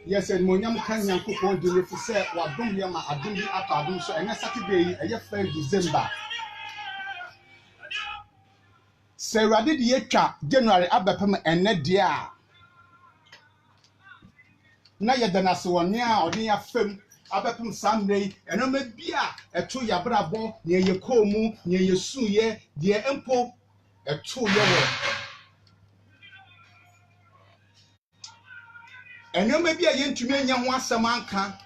Yes, and Monyam can Yankupon do if you say what don't yama adum atadum so and Saturday a 1 December. Sarah did yetwa January abepem ene dia. Na yedana so one ya or near fem abepem Sunday and no me bia a 2 yabrabo near ye komu near ye suye dear empo a 2 year. And no me bia yen to me yan one samanka.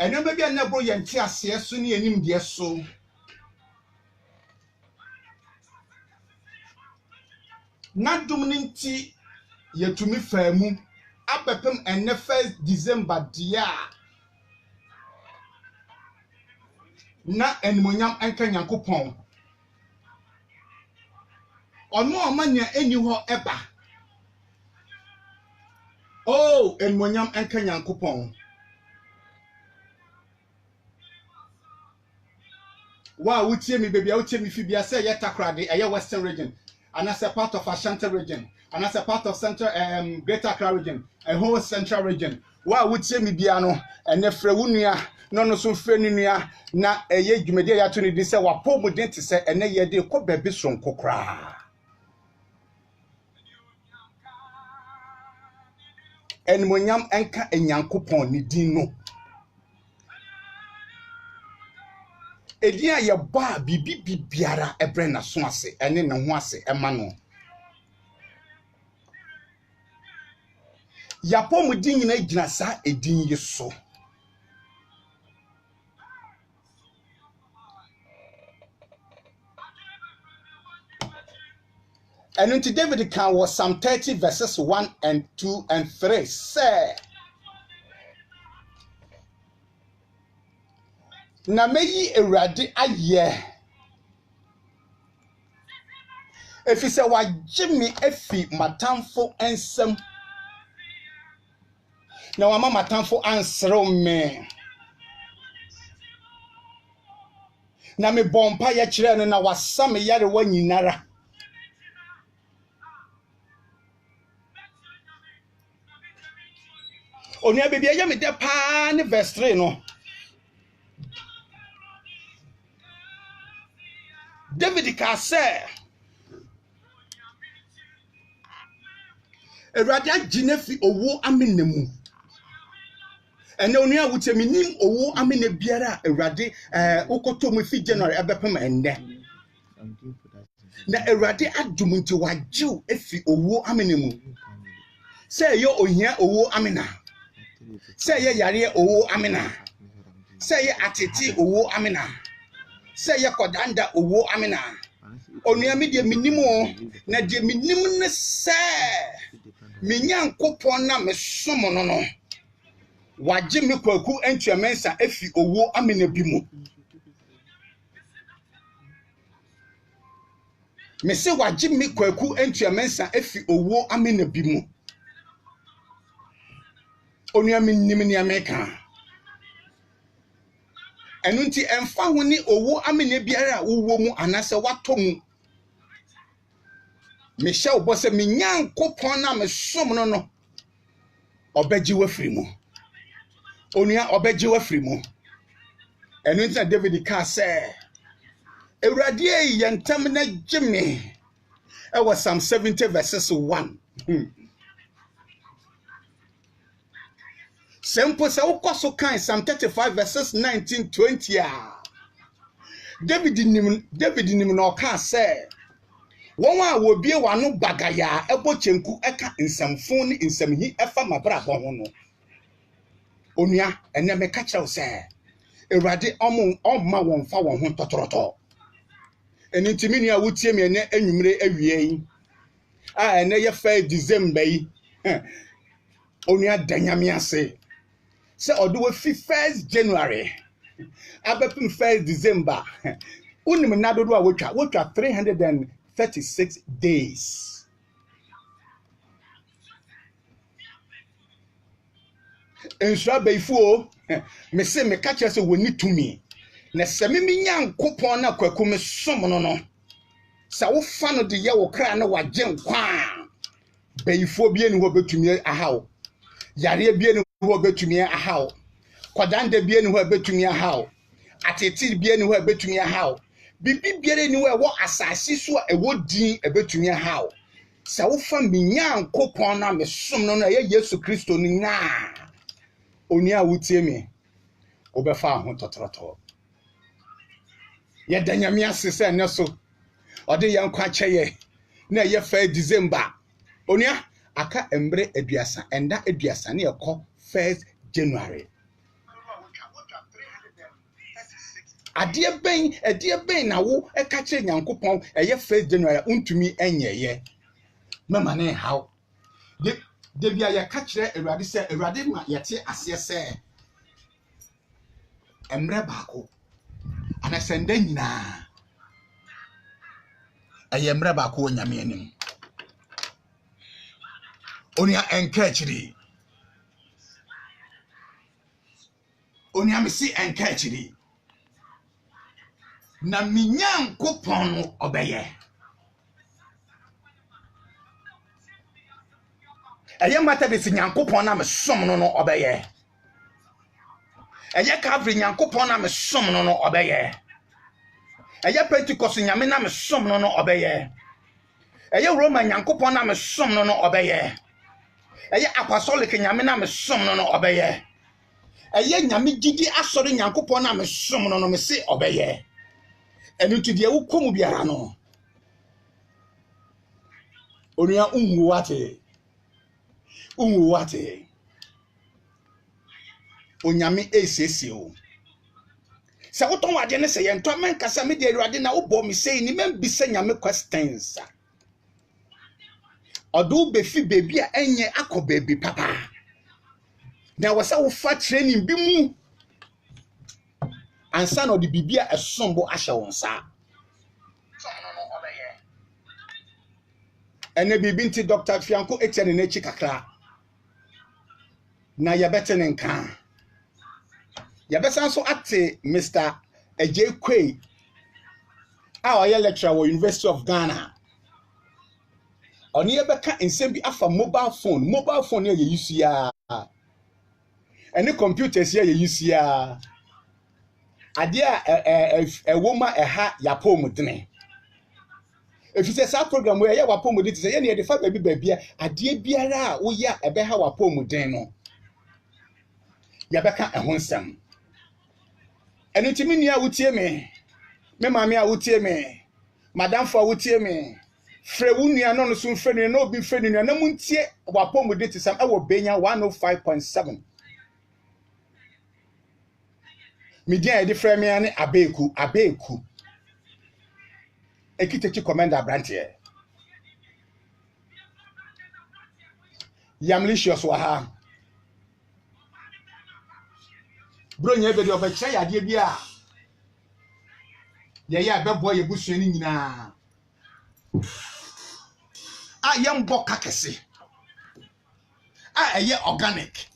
And no me bia nebo yen tia se so ni enim de so. Na dominanti yetumi famu abepem ene 1 December dia na enmonyam enka Nyankopon ono omanya eni ho eba oh enmonyam enka Nyankopon wa wutie mi baby wutie mi fi bia say yetakrade eye Western region and as a part of Ashanti region, and as a part of Central Greater Accra region, a whole Central region. Wa wutie mi biano and nefrewunia no so freninia na eye dwumede ya to ni di se wa pomuden te se ene ye de ko bebe sonko kra. Enmonyam enka Nyankopon ni din no. Edia ye ba bibi biara ebre na so ase ene ne ho ase ema no yapo mu din nyina gina sa edin ye so and unto David can was Psalm 30 verses 1 and 2 and 3 say na meyi Ewurade aye efi se wagye me afi matamfo ensem na wama matamfo ansrew me na me bompa ye kire no na wasame yare wa nyinara onua bebia ye me de pa ne verse 3 no David ka say Ewurade agine fi owo amenemu ene onua wuche minim owo amene biara Ewurade okoto mu fi January abepem ende na Ewurade adum nti wagyew efi owo amenemu say yo ohia owo amena say ye yare owo amena say ye atete owo amena say ye kodanda owo amena onua me de minimo na de minim ne se me Nyankopon na me som no no wagye me kwaku entuamensa afi owo amena bi mu me se wagye me kwaku entuamensa afi owo amena bi mu onua me nim ne ameka enunti emfa ho ni owo amena biara wo mu anase watom me hye obo se me Nyankopon na me som no no obegye wafiri mu onua obegye wafiri mu enunti David ka se Ewurade ye ntam na gyeme e was Psalm 70 verses 1 Sempo se ukoso kan Psalm 35 verses 19 20 David nim no ka say won a wo bie wano bagaya ebo chenku eka nsamfo ni nsamhi efa mabrabo ho no onua ene me ka kyew say Ewurade omma won fa won ho totoroto eni ntimi nua wotie me ene anwumre awie yi ene ye 1 December yi onua danyame ase se odo fi 1 January abepim 1 December unim na dodo a wotwa 336 days ensura beifuo me se me ka kire se woni tumi na se me Nyankopon na kwaku me som no no sa wo fa no de ye wo kra na wagye nkwa beyifo bi eni ho betumi ahaw yare bi eni ho betumi ahaw kwadanda bi eni ho betumi ahaw atete bi eni ho betumi ahaw bibi biere eni ho ewo asase so ewo din ebetumi ahaw sa wo fa minyankopon na mesom no na ye Yesu Kristo ni nya oni a wutie me obefa ho totroto ye danyame asese ne so ode ye nkwa kyeye na ye fa December onia aka embre aduasa enda aduasa na yekọ 1st January adie ben na wo eka kire nyankopon eye 1st January untumi enyeye mama ne haw de bia ye ka kire Awurade se Awurade ma yete ase se emre baako ana senda nyina eye emre baako nyame anim onia enkachiri onia mesi enkachiri na minyankopon no obeye eye mata besi nyankopon na mesom no obeye eye Calvary nyankopon na mesom no obeye eye Pentecost nyame na mesom no obeye eye Roman nyankopon na mesom no obeye eye Apostolic nyame na mesom no obeye eye nyame gidi asori nyankopon na mesom no me se obeye enu tudie wo komu biara no onua unwu wate onyame esese o se woton wade ne se ye nto menkasa me de Awurade na wo bo me sei ni membisa nyame questions odo befi bebi a enye akobebi papa na wasa wo fa training bi mu ansa no de bibia esombo ahya wonsa ene bibi nti Dr. Fianko etiane na chi kakra na yabete ne nka yabesa so ate Mr. Ejekwe a oye lecturer wo University of Ghana oni ebeka nsem bi afa mobile phone ye yusu ya ene computers ye yusu ya ade a ewoma eha yapom dene efise sa program we ye wapom de tse ye ne de fa baby ade biara a wo ya ebeha wapom den no yabeka ehonsam ene timi nia wutie me maame a wutie me madam fo wutie me frɛ wunia no no so mfrɛ no obi frɛ no na muntie wapom de tsam e wo benya 105.7 media e de frɛ me ane abeku ekitechi commander brantie yamlicious wa ha bro nya be de obekye yade bi a ye ya bebo ye busua ni nyina a yembo kakese a eye organic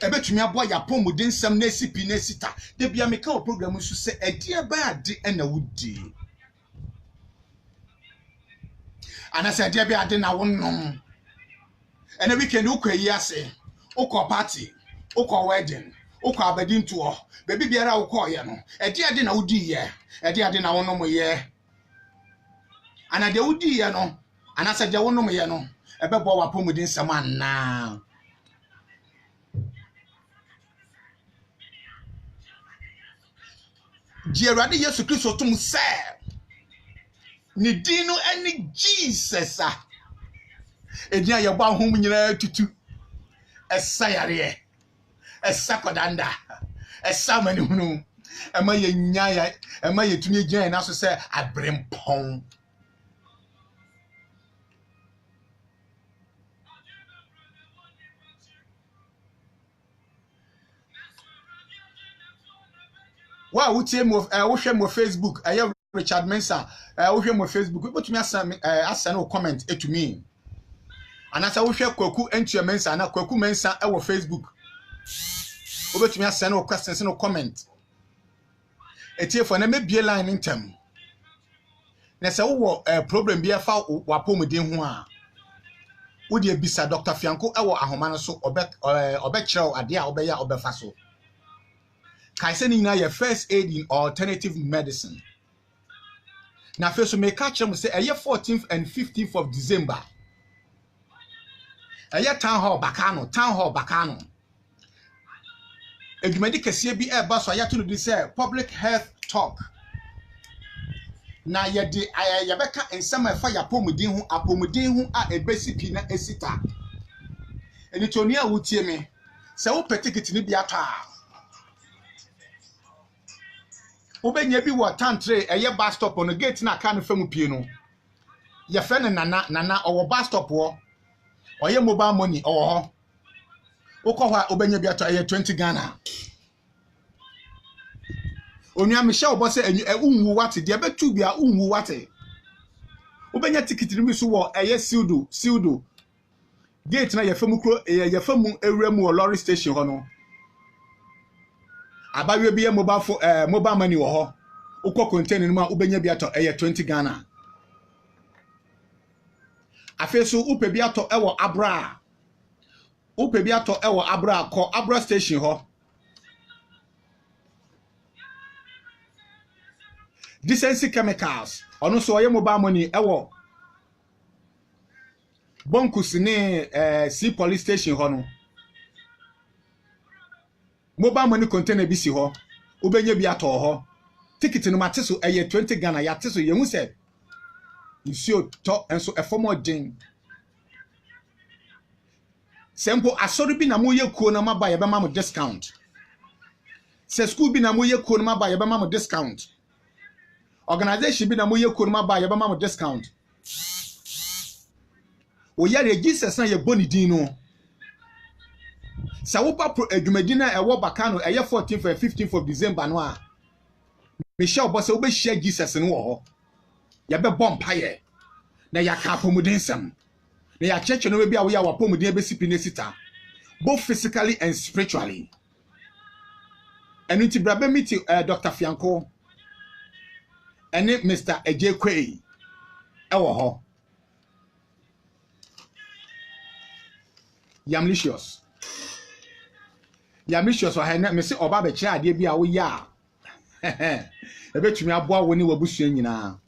ebetumi abo ya pomuden sam na sipi na sita de bia meka o program su se ade ba ade na wudi ana se ade ba ade na wonnom ene weekend ukwayi ase ukọ party ukọ wedding ukọ abedinto bebi biara ukọ ye no ade na wudi ye ade na wonnom ye ana de wudi ye no ana se de wonnom ye no ebebo wa pomuden sam anna Awurade Yesu Kristo tum se ni dinu eni Jesus a edia ye bo ahom nyina tutu esa yare esa kodanda esa mani hunu ema ye nya ema ye tumi gyan na so se abrempon wa wutie mo wo hwe mo Facebook aye Richard Mensah wo hwe mo Facebook botumi asa no comment etumi anasa wo hwe Kwaku Entua Mensah na Kwaku Mensah wo Facebook wo botumi asa no questions no comment etiefo na mebie line ntem na se wo problem bi afa wapomuden ho a Would you be Sir Dr. Fianco or Ahomano so or chow a dear obeya or befaso? Kaisenina your first aid in alternative medicine. Now first we may catch them say a year 14th and 15th of December. A year town hall Bacano. Edumedi kesiye bi eba so ayato no di say public health talk. Na ye de yebeka ensem efa ya apomuden hu a ebesi pi na esita. Eni toni a wutie me. Se wo petikiti ni bi ato a. Wo benya bi wo tantre eye bus stop on gate na aka no famu pie no. Ye fe ne nana owo bus stop wo. Oye mobile money owo ho. Ukọwa obenya bi ato 20 Ghana. Onua me share obose unwu wate de betu bia unwu wate. Obenya ticket ni mi so wo sildo. Gate na yefamu kro yefamu ewremu lorry station ho no. Abawe bi mobile money wo ho. Ukọ container ni ma obenya bi ato 20 Ghana. Afeso upe bi ato ewo Abra. Upe bi ato ewo Abra ko Abra station ho. Decency chemicals ono so oye mobile money ewo Bonkus ni C police station ho no. Mobile money container bi si ho. Ubenya bi ato ho. Ticket no mate so 20 Ghana ya te so ye hu se. Nsuo to enso efomo den. Sempo asori bi na mo ye kuo na maba ye be ma mo discount. Se school bi na mo ye kuo na maba ye be ma mo discount. Organization bi na mo ye kuo na maba ye be ma mo discount. O ya register san ye boni din no. Sa wo pa adwumadi na ewo Bacano 14th and 15th of December no a. Michelle boss wo be share Jesus no wo ho. Ya be bom paye. Na ya ka pomudensam. Na ya church no be a wo ya wa pomuden be sipi ne sita. Both physically and spiritually. And unti brabe meet Dr. Fianco. And Mr. Ejekwe. Ewo ho. Yamlicious wa hene me se oba be kire ade bi a wo ya. E betumi aboa wo ni wabusua nyina.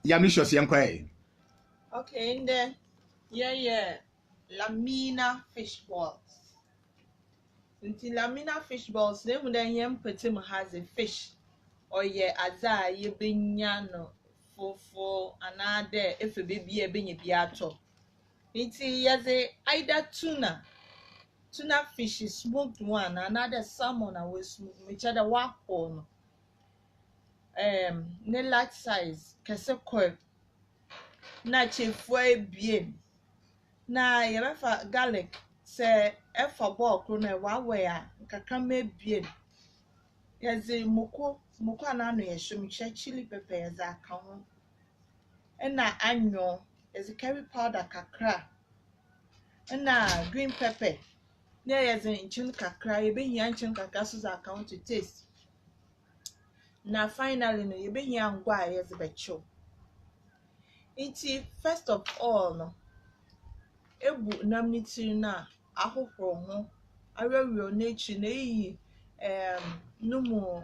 Yamlicious yankwae. Okay, and then yeah. Lamina fish balls. Until Lamina fish balls, they would then petim has a fish. Or aza ye binyano for another if a baby a binny biato. It's either tuna fish is smoked one, another salmon I will smoke which other walk on. Ne large size, Caseco. Na chefwe bien. Na yefa garlic se efa ball krona wa we a kakame bien. Yeze moko anano ye shum chili pepper yeze aka ho. Na anyo yeze curry powder kakra. Na green pepper. Na yeze inchin kakra ye be hia inchin kakra so za aka to taste. Na finally no ye be hia ngwa yeze becho. Iti first of all no ebu namniti na ahokro ho awewe onechi na eyi numu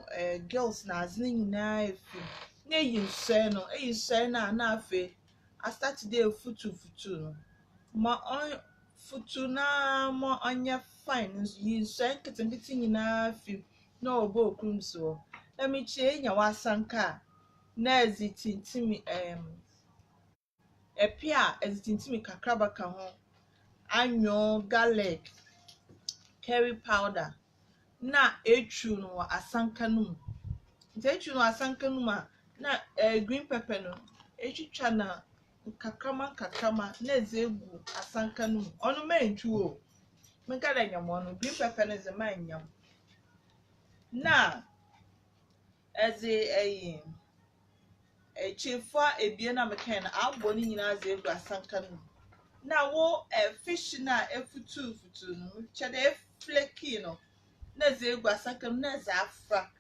girls na azini nyina efi na eyi nse na afe I start today futu no ma on futu na mo anya fine yi nse nketinketi nyina afi na obo okrumso na me chie nya wasanka na ezitintimi epia ezitintimi kakraba ka ho anyo garlic curry powder na echu no asanka no echu no asanka no ma na green pepper no etwitwa na kakrama na ezegu asanka no ono ma entu o menka da nyam ono green pepper no ze ma nyam na eze chifwa ebie na meka na agbo ni nyina ze egu asanka no na wo fish na efutu no chede flaky no na ze egu asanka na ze afra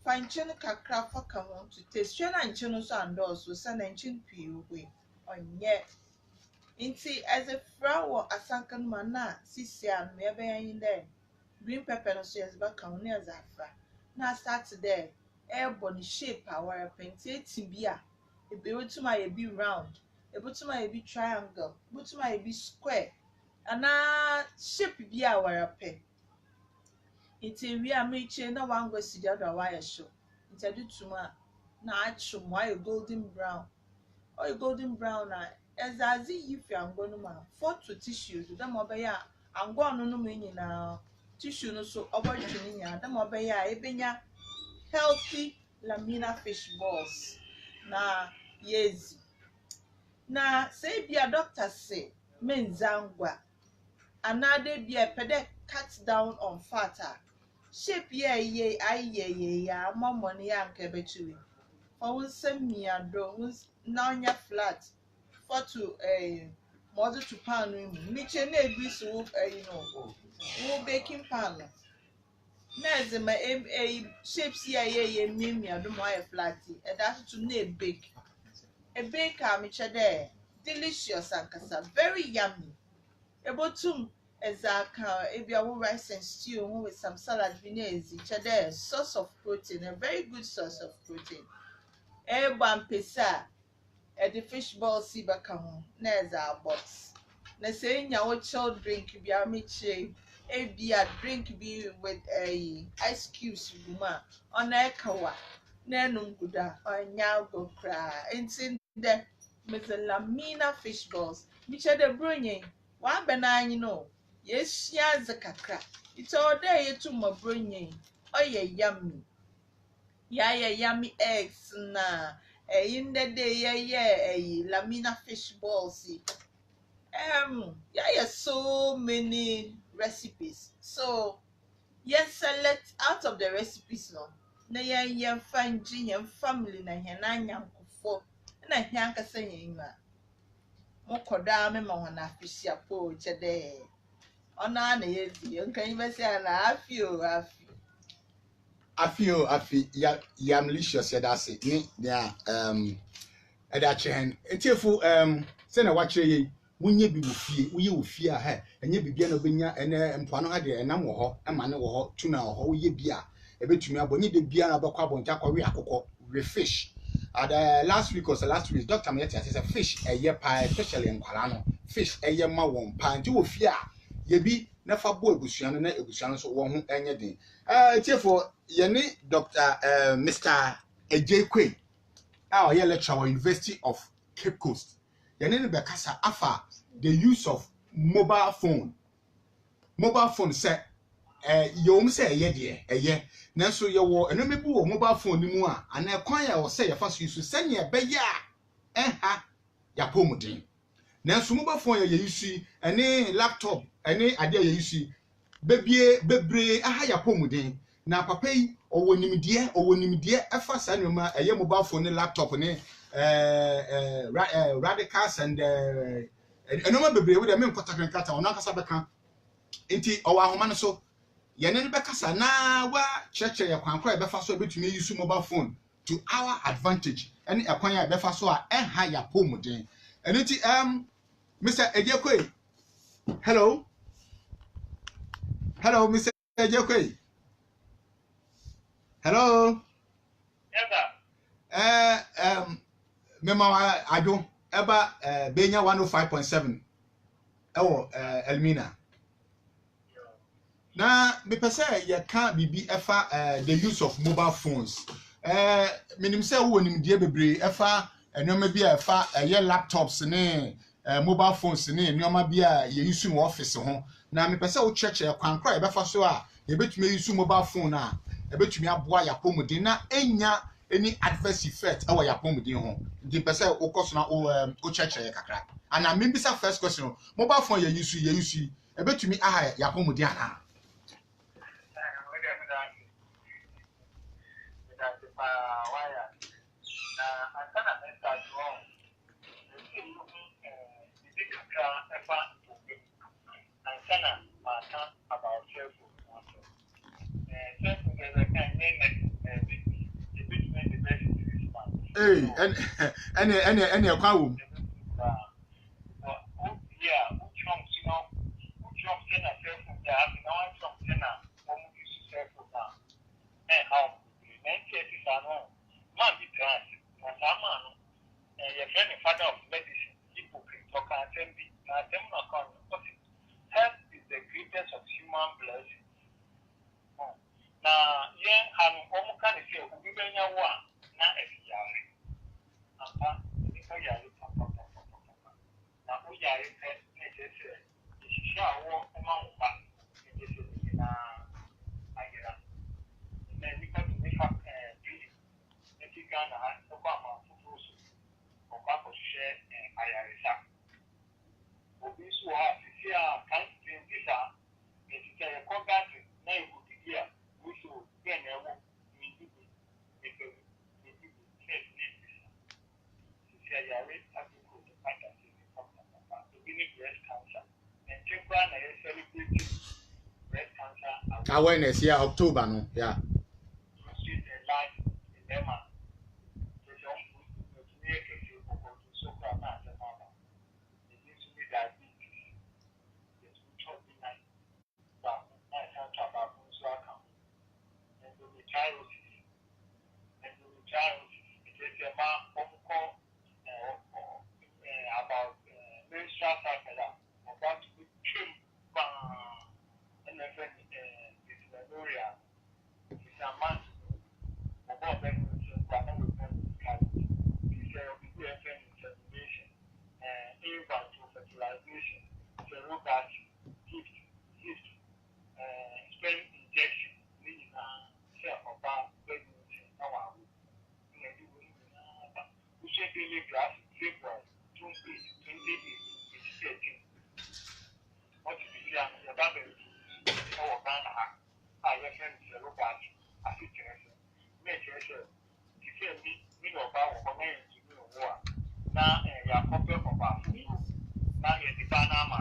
fanchin kakra fa ka ho to taste na nchin so ando so sa na nchin pii we ɔnyɛ nti as a flower asanka no na sisi a no yɛbɛyɛ yin dɛ green pepper no so yɛde bɛka ho na yɛdze afra na start dɛ ɛbɔ ne shape a wɔrepɛ nti eti bi a ebetum ayɛ bi round ebetum ayɛ bi triangle ebetum ayɛ bi square anaa shape bi a wɔrepɛ nti ewie a mekyire na wango si di ado a wayɛ hyew nti ɛde tum a na atwe mu ayɛ golden brown ɔyɛ golden brown a ɛdze yi fi ango no mu a photo tissue do dɛm ɔbɛyɛ a ango no mu nyinaa tissue no so ɔbɛtwe ne nyinaa dɛm ɔbɛyɛ a ebenya healthy lamina fish balls na yezi na sɛ bia doctor say menzangwa another bia pede cut down on fat a shape ye ayeye ya momon ya nke betui for nsem miado na onya flat for to model to pan mi che na ebi so wo baking pan na ezema shapes ye miado mo ya flat e that to na bake a baker mi che there delicious and kasa very yummy ebotum ezaka ebia wo rice and stew with some salad vinaigrette cheddar source of protein, a very good source of protein ban pesa the fish ball si baka ho na eza box na say nya wo chill drink bia me che ebia drink bi with ice cubes guma ona ekawa na enum guda onya go kra entin de lamina fish balls mi che de bronye wa benanyi no yeshia zakakra ito ode yetu mabronye oye yummy ya yummy eggs na yinde de ye lamina fish balls ya so many recipes so yes select out of the recipes no na yan fanji yan family na yan anyankofo na yan kasa yan ma mokoda me ma wana fishia po chede ona na yezi nkan yibesi na afi yam licious yadase ni dia eda chen etiefu se na wa kire yi wunye bi wo fie a ha enye bibia na obenya ene mpano ha de enam wo ho ema ne wo ho tuna wo ho woye bia ebetumi abonye de bia na bakwa bonja kwa we akokọ we fish and last week Dr. Mayeti said fish pa especially in Kwalano fish ma won pa nti wo fie a ye bi na fa bo ebusua no na ebusua no so wo ho enye din tiefo ye ni Dr. Mr. Ejekwe a ye lecturer University of Cape Coast ye ni be kasa afa the use of mobile phone say yom say ye de nanso ye wo eno mebu wo mobile phone ni mu a ana kwan ya wo say ye fa so use senya be ya ya pomuden nanso mobile phone ye use ene laptop ene ade ye use bebre aha ya pomuden na papa yi owonimdie efa sa nyoma eye mobile phone ni laptop ni radicals and enoma bebre we de me nkota kata ona kasa beka enti owa ahoma no so yene ne bekasa na wa cheche ya kwankwa e befa so betumi use mobile phone to our advantage ene ekwan ya befa so a ha ya pomuden enti Mr. Ejekwe hello Mr. Ejekwe hello yes sir mema ajo eba benya 105.7 ewo Elmina na me pese ye can bibi efa the use of mobile phones minim say wo nimdie bebre efa enoma bi efa ye laptops ne mobile phones ne enoma bi a ye use no office ho na me pese wo cheche kwankra e befa so a ye betumi use mobile phone a e betumi aboa ya pomudin na enya any adverse effect ewa ya pomudin ho di pese wo koso na wo cheche kakra ana me bisa first question mobile phone ye use e betumi aha ya pomudin ana hey, and kwa wo Father of medicine, hypocrite, or can be. Health is the greatest of human blessings. Now, yeah, I'm almost kind of say, we may know one, not every year. Now, we are necessary. This is our amount of money. This is in I get up. Then we got to make up pretty. If you can, Obama, Obama share IRS. Obi so ha sisi a kan visa ekita ye contract na ibu dia we so get na wo mi di sisi a yare akuko to pata sisi papa to be breast cancer and chekwa na ye celebrate breast cancer awareness yeah October no yeah you see the life in them the young people to make a few people to so far na the mama it needs to be diabetes about menstrual cycle about to be trim and then dysmenorrhea is a man about infertilization surrogacy gift sperm injection meaning share about pregnancy now we should really grasp February 2018 what is the year about the our Ghana I reckon surrogacy as it is make sure to say me about what I to do war now ya copy of our food now you the Panama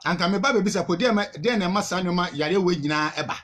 anka me ba bebi sa podi ama den na masa nyoma yare we nyina eba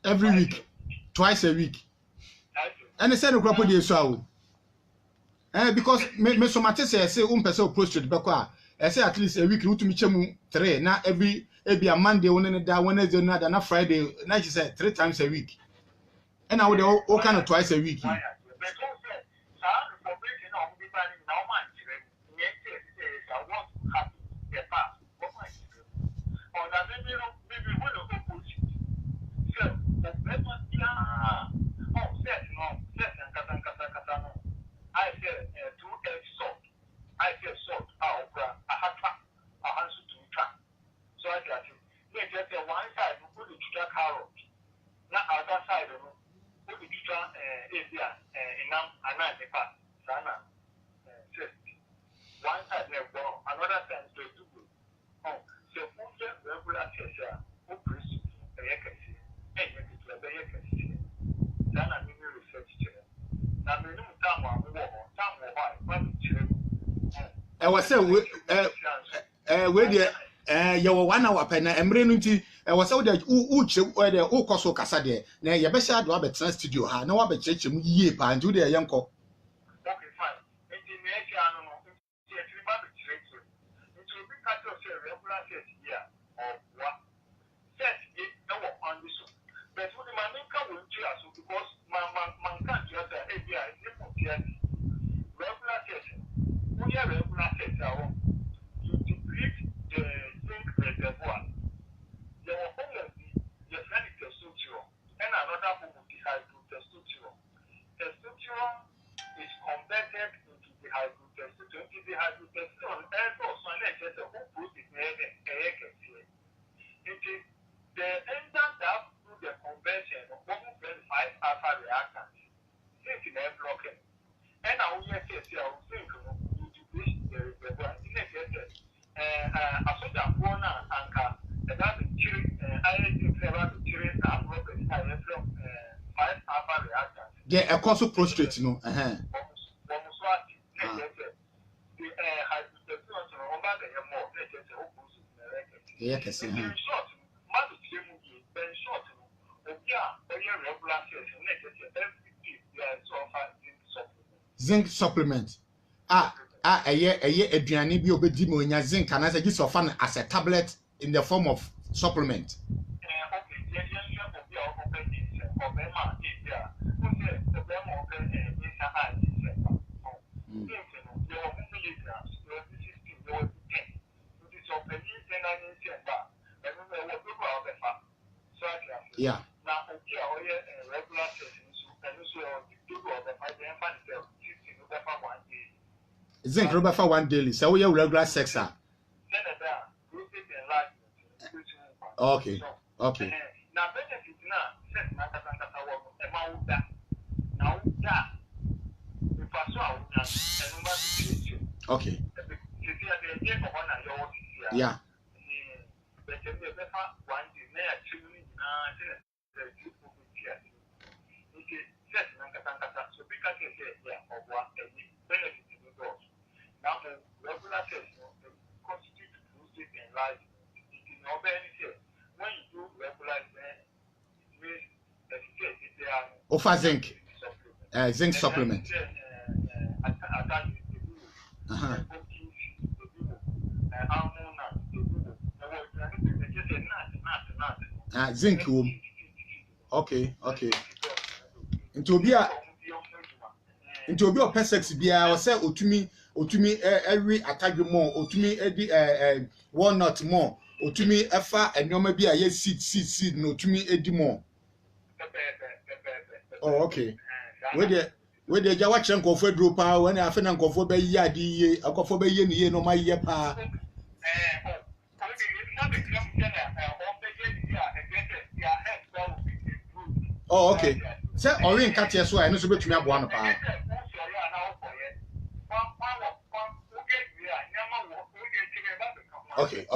every week twice a week and say no crop dey so because me so much say person prostrate be kwa say at least a week utumi chemu 3 na every a Monday one da Wednesday na Friday na she say 3 times a week and now they all kind of twice a week was say we you 1 hour pen emre no nti was say the u koso kasa de na ye be sha do abetena studio ha na wa be cheche mu yie pa nti de yenko. Okay, fine. Enti me e tia no no enti e tri ba be cheche. Enti obi ka to say regular set here or what set it no on this. But what the man can will cheer so because man can't just say hey yeah it's simple here. Regular set. Who here regular set you deplete the zinc reservoir. There were only the friend testosterone and another form of dihydrotestosterone. Testosterone is converted into dihydrotestosterone. Dihydrotestosterone also just a whole process it is the enzyme that through the conversion of 5 alpha reactants. Zinc in blocking. And I will say zinc to deplete the reservoir. I saw that one anchor that the children I think about the children are broken 5 alpha reactants. Yeah, a cause prostrate no. Yeah, can see. Zinc supplement. A aduane bi obedi mo nya zinc and as a just of an as a tablet in the form of supplement. Yeah. Zinc rubber for 1 daily. So we are regular sex. Okay. Okay. Okay. Yeah. Offer zinc. Zinc supplement. Zinc. Okay. Into obi o persex bia o say otumi every atadwe more otumi edi walnut more otumi efa enoma bia ye seed no otumi edi more. Oh, okay. We dey ja wa kire nkofo aduro pa when afa na nkofo be yi adi ye akofo be ye ni ye no ma ye pa. Oh, okay. Say orin cat here so I no so betumi aboa no pa. Okay.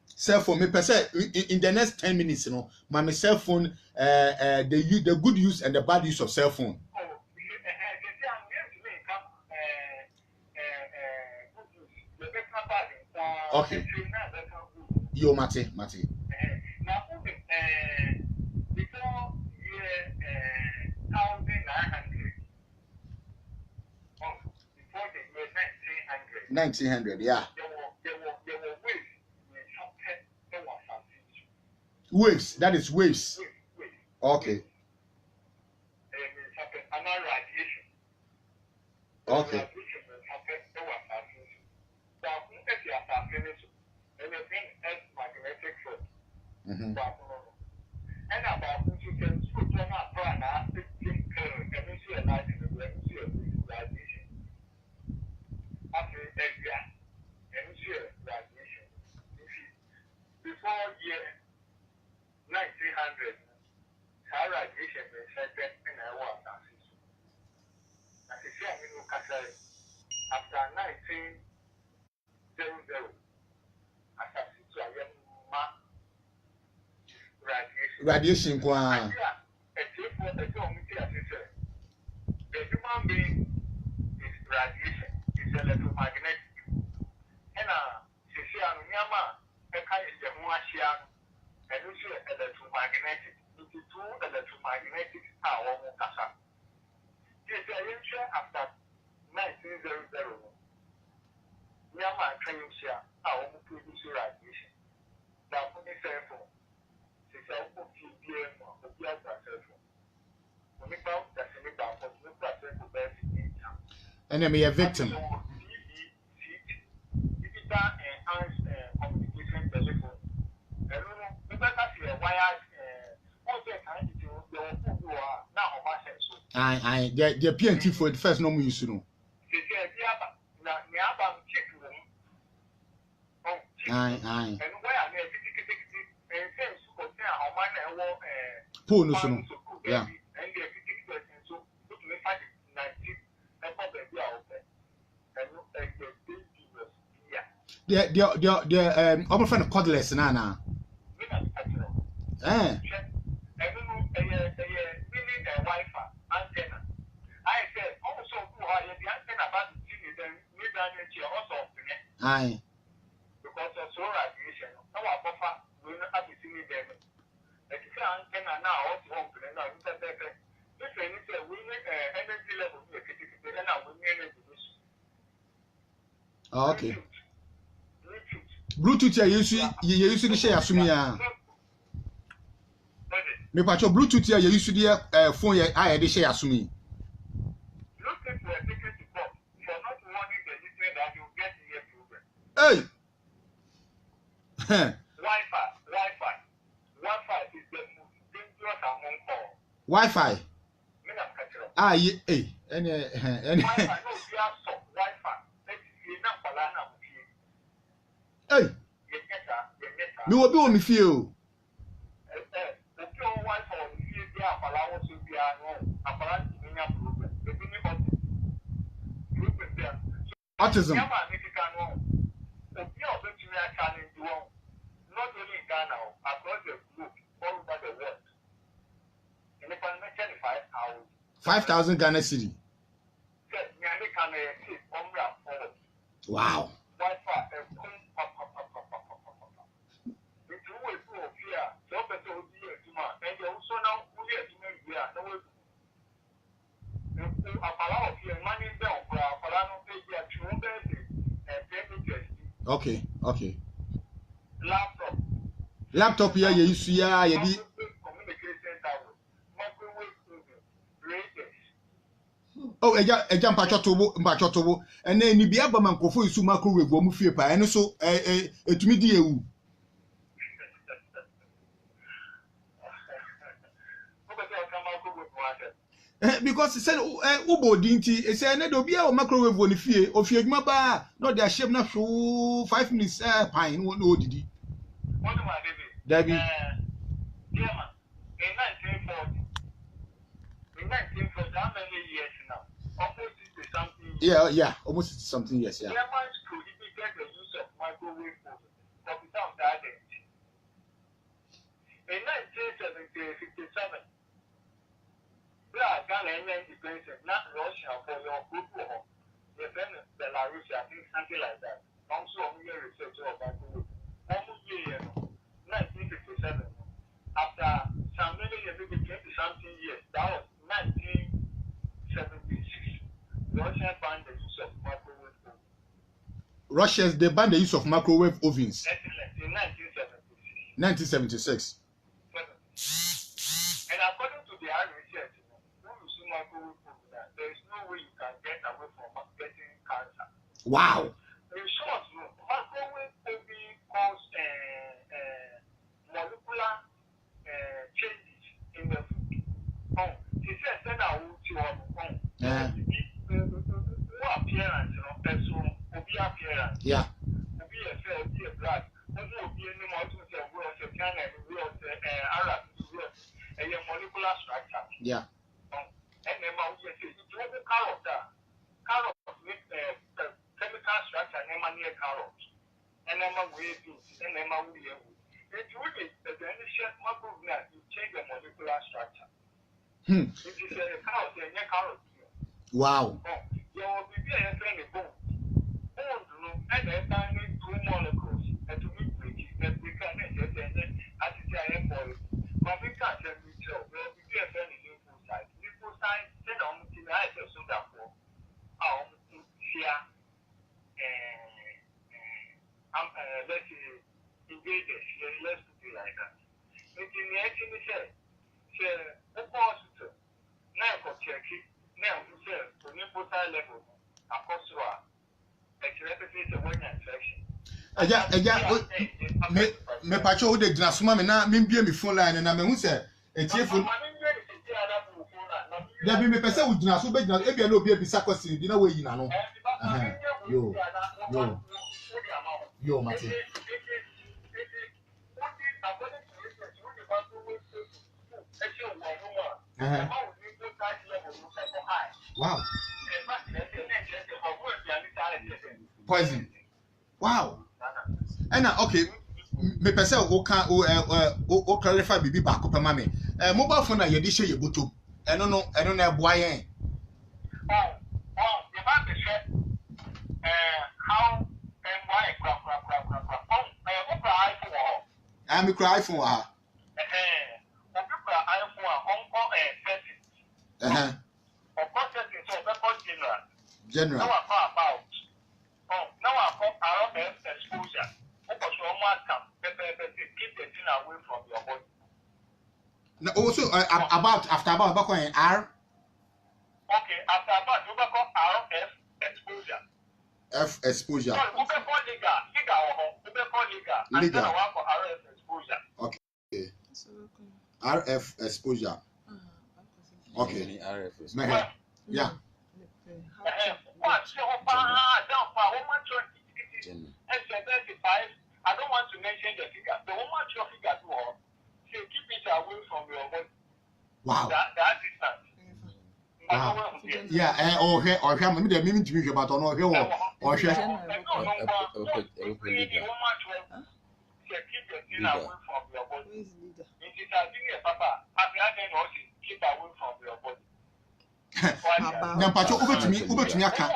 Cell phone me per se in the next 10 minutes, you know, my cell phone the good use and the bad use of cell phone. Okay. Yo Mate. Now before year 1900. Before the year 1900. 1900, yeah. There were waves. That is waves. Okay. Radiation. Okay. magnetic field. Mhm. And about which you can put on a plan, and you see a light in the radiation. After area, and you see radiation. Before year 1900, radiation is second in a war. As you see, I mean, after 1900, as I see, I am Radiation kwa. The human being is radiation, is electromagnetic. And electromagnetic. It is two electromagnetic power. After 1900, Nyama can you share our produce radiation? Now, for the cell phone, it's a PDM or the other cell phone. When we found that in the back of the process of birth in town. And I'm a victim. Digital enhanced communication telephone. I don't know, because that's a wired, what's the kind of thing you are now of us. The PNT for the first no use to know. Aye. And where I and things for how man Poor no soon. Yeah. And the 50% so look me find 19 and probably out there. And The I'm friend cordless na. Eh. Wi-Fi antenna. I said also who are the antenna about the TV then we done also Aye. because of solar radiation. Now our buffer will not have to see them. Like you say antenna now also open now you say this is we need energy level here and now we need energy. Okay. Bluetooth ya use the share asumi ya. Me pacho Bluetooth ya use the phone ya I dey share asumi. Bluetooth were taken to court for not warning the listener that you get here program. Hey. Wi-Fi is the most dangerous among all. Wi-Fi. Ah, hey. Any Wi-Fi, no, we are so Wi-Fi. Let's not balana. Hey. Me will be on me feel. Wi-Fi on the there for to be Autism. Not only in Ghana, across the globe, all over the world. In the 5,000 Ghana cedi. Wow. Wi-Fi. Okay. Laptop here you use ya di oh eja mpacho tobo ene ni bia ba mankofo isu microwave wo mu fie pa ene so etumi di ewu because say ubo dinti say na do bia o microwave wo ni fie o fie adwuma ba no dey shape na so 5 minutes pine no odidi Debbie. In 1940, how many years now? Almost 60 something years. Yeah, almost 60 something years, yeah. Germans prohibited the use of microwave oven for without that age. In 1957, we are Ghana independence, not Russia for your group home. The Belarus, I think something like that. Also, on your research of microwave. 1957. After some many years, maybe 20-something years, that was 1976. Russia banned the use of microwave ovens. Russians, they banned the use of microwave ovens. Excellent. In 1976. And according to the research, when you see microwave oven, there is no way you can get away from getting cancer. Wow. In short, microwave oven cause appearance. Yeah. Be a fair, be a black. One will be any more to say, we are China and we are Arab, a molecular structure. Yeah. And then my way to the carrot. Carrot with chemical structure, and near carrot. And then my way to, and then my way. It would be the initial mobile that you change the molecular structure. It is a carrot and a carrot. Wow. You will be a friend of both. And then finding 2 molecules and to meet which that we can just as it is for but we can't tell you so. Well, we get a lymphocyte. Lymphocyte, then on the eyes of Singapore. Here, let's say, invaders, let's put it like that. It in the actually said, opposite, now for check it, now to say, the lymphocyte level, of course, me pacho wo de gina soma me na me bie me phone line na me hu se etie phone da bi me pese wo gina so be gina e bia na obi ebisa question bi na wo yi na no yo mate wow poison. Wow. And okay, me pese o kan o clarify bibi ba ko pema me. Mobile phone na ye di hye ye botom. Eno no na eboa yen. The back is how and why I'm a cry for her. General. Now I call RF exposure. Keep the thing away from your body. Now also after about back on R. Okay, after about you call RF exposure. F exposure. No, you call Liga. And RF exposure. Okay. RF exposure. Okay. RF exposure. Yeah. I don't want to mention the figure. The woman your figure to her, she keep it away from your body. Wow. That distance. Wow. Yeah, or me the meaning to me about on or keep the thing away from your body. It is a thing, Papa. Keep away from your body. Nampacho over to me aka.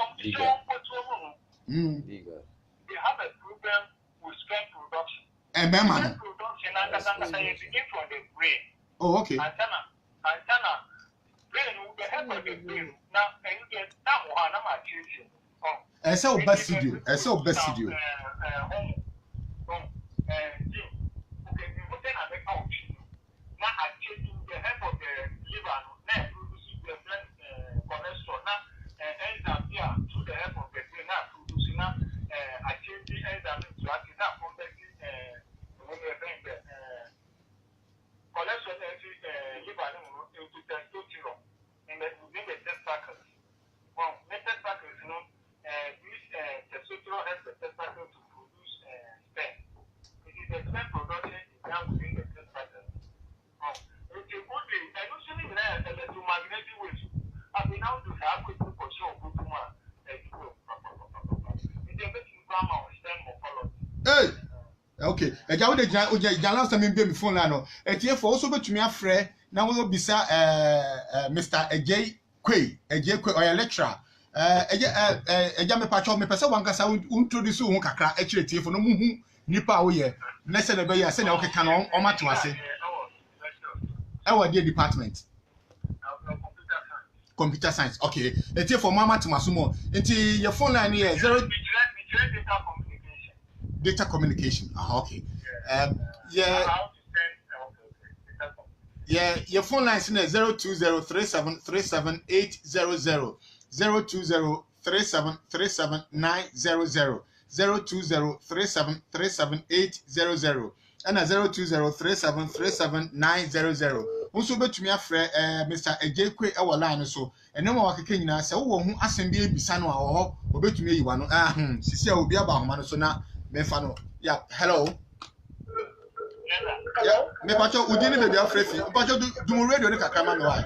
They have a problem with strength production. And man. Strength production and begin from the brain. Oh, okay. Antenna. Brain with the help of the brain. Now, and you get that one. I'm not choosing. Essa o best studio. Okay, we then I make out. Now I changing the help of the liver. Now producing the cholesterol. Now enzyme here to the help of the brain. Now producing now I change the enzyme to actually now converting when we bring the cholesterol liver into testosterone and then within the testicles. Well, the testicles, you know, this testosterone helps the testicle to produce sperm. It is the sperm production is done within the testicles. It's a good thing. And usually there are electromagnetic waves. I mean, now to have quick for sure, good to man. It's a bit grammar or stem morphology. Hey. Okay. Eja wo de gina last time me phone line no. Etie for also betumi afrɛ na wo bisa Mr. Ejay Kwe or lecturer. Eja me patcho me pese wankasa introduce wo kakra akire tie for no muhu nipa wo ye. Na se na be ya se na wo keka no o mato ase. Our dear department. Computer science. Okay. Etie for mama to masumo. Enti your phone line here 0 data communication. Okay. Your phone line is 02037373800 02037373900 02037373800 and 02037373900. also betumi afrɛ Mr. Ejekwe ɛwɔ line so ɛnɛ ma wakeke nyinaa sɛ wowɔ ho asɛm bi ebisa no a ɔhɔ obetumi ayiwa no sisi a obi aba ahoma no so na mefa no yeah hello yeah me pacho udi ni baby afrɛ fi pacho do radio ne kakra ma me wa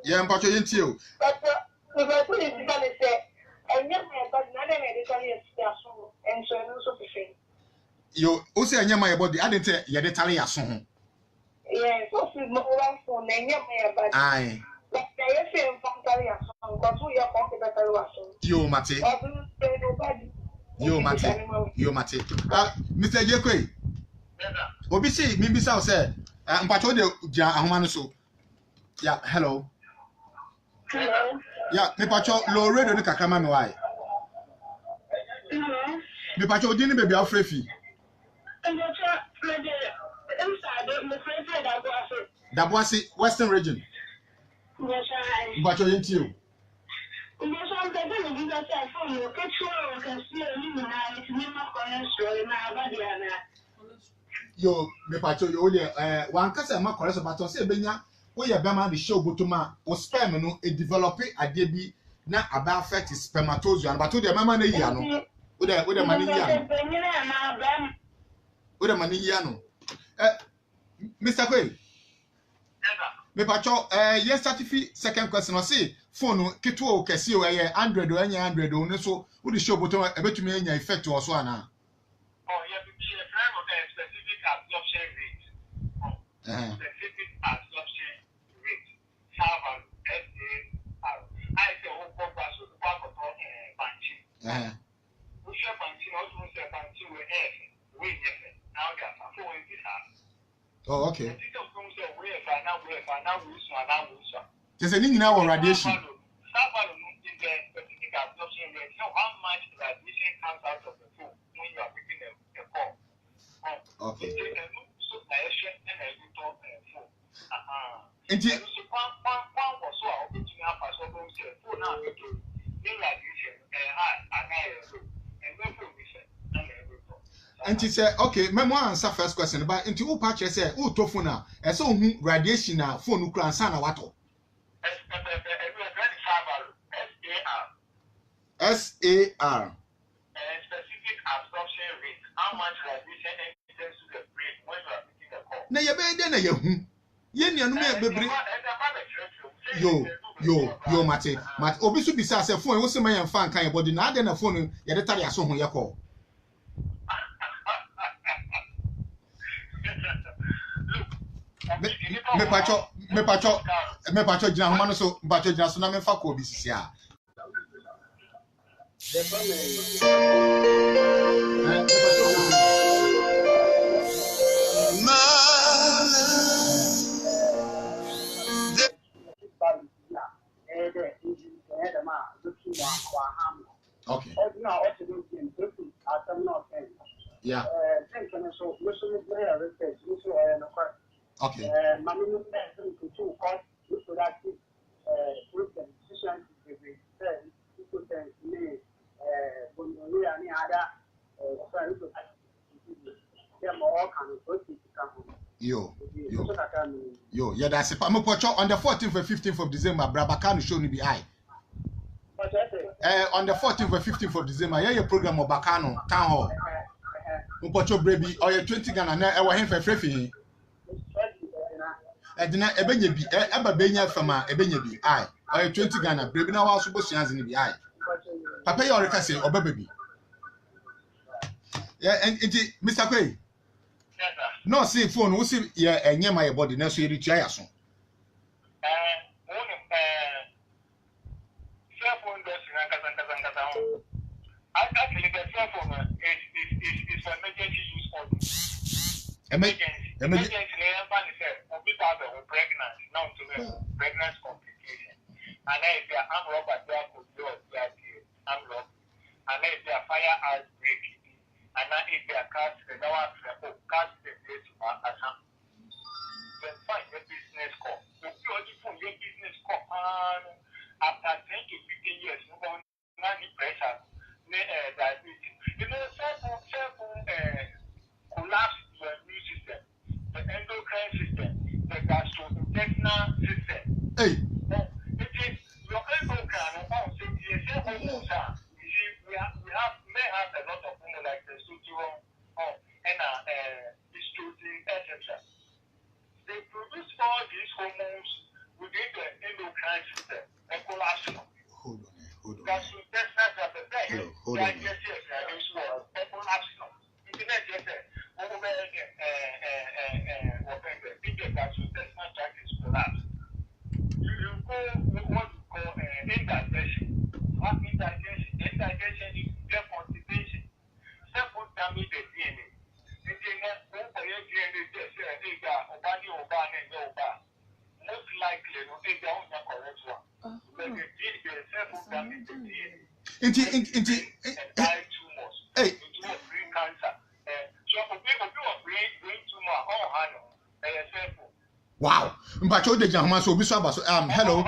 yeah pacho yenti o yo o say anya my body I didn't ye dey tale yaso ho yes so si mo wan phone na anya my body ai like you say infantile yaso because we are complementary yaso yo mate yo mate Mr. Jekwe obi say me bisa o say mpacho de gya ahoma no so yeah hello yeah me pacho low radio ne kakra ma me why me pacho odi ni baby afrɛ fi Dabuasi Western region. But you're into you. Yo, me pacho yo one kasa ma correct but say benya we ya bema the show botoma o sperm no e develop ade bi na aba affect spermatozoa but o de mama na yi ano. O de mani yi ano. O de mani yi ano. Mr. Kwe. Me pacho yes certificate second question o say phone keto o kesi o Android o anya Android o ne so wo the show bottom ebetumi anya effect o so ana oh yeah be a frame of a specific absorption rate specific absorption rate SAR I say o ko pa so pa ko to banchi we share banchi no so say banchi we yes now that for we this oh okay just any now radiation how much radiation comes out of the phone when you are picking a call okay and she said, okay, my answer first question, but into who patch say, oh, tofuna, and so radiation now, phone nuclear sana wato. SAR. Specific absorption rate. How much radiation enters to the brain when you are picking the call? Na yebe de na yehu. Ye ni anu me bebre. Yo mate. Obi so bisa say phone wo se man fan kan your body na ade na phone ye de tare aso ho ye call. Me pacho gina homa no so pacho gina so na me fa ko bi sisi a okay yeah okay yo yeah that's it. I'm on the 14th and 15th of December Brabakano show ni be high on the 14th and 15th of December yeah program of Bakano town hall Mpocho Brebi or your 20 Ghana na e wa hen fefrefi edina ebenye bi eba benya fama ebenye bi ai or your 20 Ghana Brebi na wa so bosuanze ni bi ai papa you already say obeba bi yeah and Mr. Kwe no see phone wo see yeah enye my body na so yeritua ya so cell phone does actually the cell phone is for emergency use only. Emergency pregnant, now to pregnancy complication. And then if you are armed robber, there could be armed robber. And then if you are fire outbreak, and then if you are cast, the cast the place to then find your business call. If you only phone your business call, and after 10 to 15 years, you go on pressure, diabetes. You know, cell phone Hey. Your elbow can also be a hormones. We may have a lot of hormones like testosterone and estrogen, etc. They produce all these hormones within the endocrine system and collapse. Hold on. That's that's the thing. Hold on. You go what you call indigestion. What indigestion is their constipation. Simple damage the DNA. Most likely, no, they don't have correct one. But the DNA, simple damage the DNA. Into Die tumors. Hey. Into brain cancer. So, people brain tumor, all hand, simple. wow. Mpacho de jahoma so obi so aba so hello.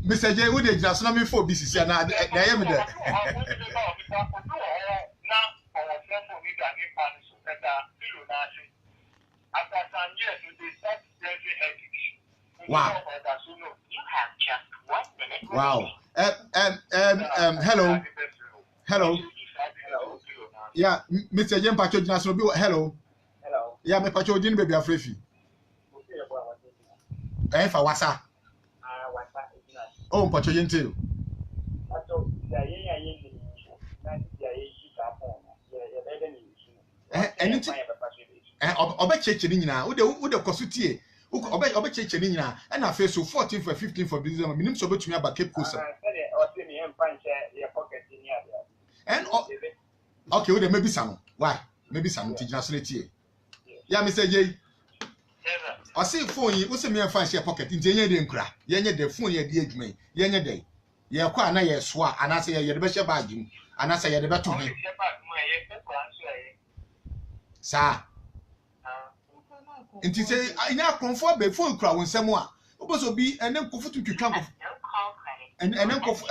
Mr. J, we dey just na me for BCC na hear me there. Wow. Wow. Hello. Hello. Yeah, Mr. J Mpacho Jina so hello. Hello. Yeah, me Mpacho din baby afrefi. For wasa. Oh, Mpacho yente. Anything oba cheche ni nyina wo de kosutie oba cheche ni nyina e na face so 14 for 15 for December minim so betumi aba Cape Coast. And okay, we dey maybe some. Why? Maybe some tijina so letie. Yeah, Mr. J. I say phone yi wo se me fan share pocket nti enye de nkura. Yenye de phone ye de adwuma. Yenye de. Ye kwa na ye so a ana se ye de be share bag mu. Ana se ye de beto he. Sa. Nti say ina konfo be phone kura won nsem a. Obo so bi ene konfo tutwitwa konfo. Ene konfo